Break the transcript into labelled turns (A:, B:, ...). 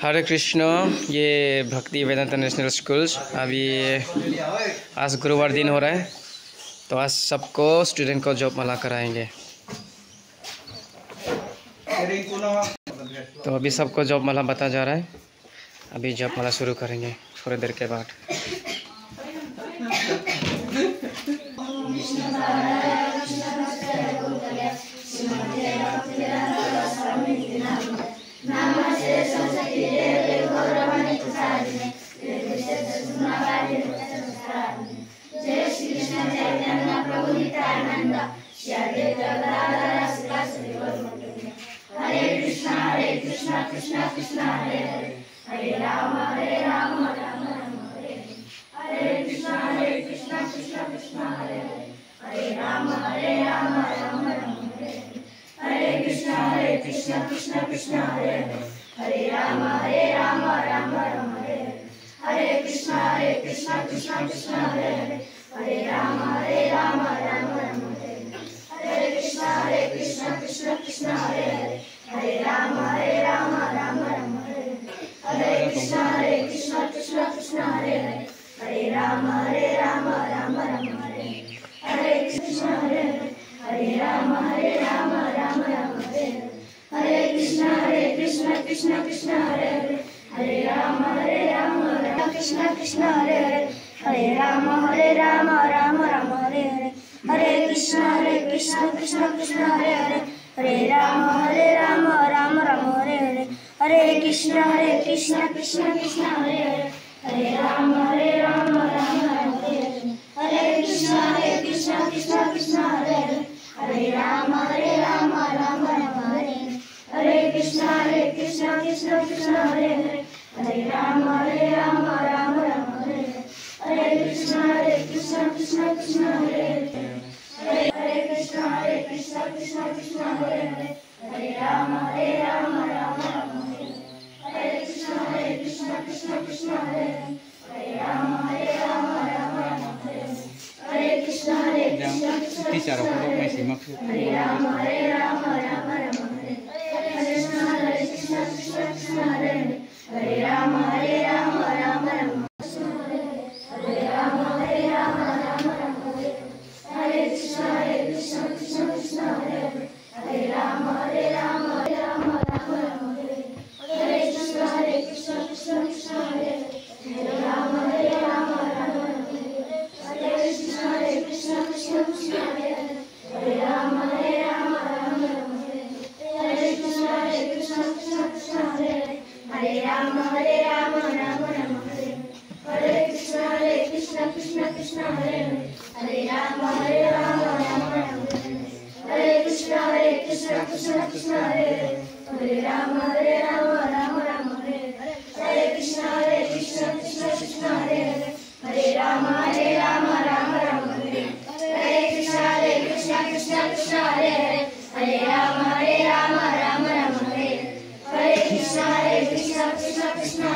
A: हरे कृष्ण। ये भक्ति वेदांत national schools अभी आज गुरुवार दिन हो रहा है, तो आज सबको स्टूडेंट को जॉब माला कराएंगे। तो अभी सबको जॉब माला बता जा रहा है। अभी जॉब माला शुरू करेंगे थोड़ी देर के बाद।
B: कृष्णा कृष्णा हरे हरे हरे राम राम राम हरे हरे कृष्णा कृष्णा कृष्णा हरे हरे हरे राम राम हरे हरे कृष्णा कृष्णा कृष्णा हरे हरे हरे राम राम हरे हरे कृष्णा कृष्णा कृष्णा हरे हरे हरे राम राम हरे हरे कृष्णा कृष्णा कृष्णा हरे हरे हरे राम राम हरे हरे कृष्णा कृष्णा कृष्णा हरे हरे हरे राम राम हरे हरे कृष्णा हरे राम राम हरे हरे कृष्णा कृष्णा कृष्णा हरे हरे हरे राम कृष्णा कृष्णा हरे हरे हरे राम राम हरे हरे हरे कृष्णा कृष्णा कृष्णा हरे हरे हरे राम राम हरे हरे हरे कृष्णा कृष्णा कृष्णा हरे हरे हरे राम राम हरे हरे कृष्णा कृष्णा कृष्णा हरे हरे हरे राम राम हरे हरे कृष्णा कृष्णा कृष्णा हरे हरे हरे राम राम हरे हरे कृष्णा कृष्णा कृष्णा हरे हरे हरे कृष्णा कृष्णा कृष्णा हरे हरे हरे राम हरे कृष्णा कृष्णा कृष्णा हरे हरे हरे राम हरे हरे कृष्णा कृष्णा हरे राम हरे कृष्णा कृष्णा कृष्णा हरे हरे हरे राम हरे राम हरे कृष्णा कृष्णा कृष्णा हरे हरे हरे राम हरे कृष्णा कृष्णा कृष्णा हरे हरे राम हरे कृष्णा कृष्णा कृष्णा हरे हरे राम हरे कृष्णा कृष्णा कृष्णा हरे हरे राम हरे कृष्णा कृष्णा कृष्णा हरे हरे राम हरे कृष्णा कृष्णा कृष्णा हरे हरे राम हरे हरे कृष्णा कृष्णा कृष्णा हरे हरे राम हरे कृष्णा कृष्णा कृष्णा हरे हरे राम हरे कृष्णा कृष्णा कृष्णा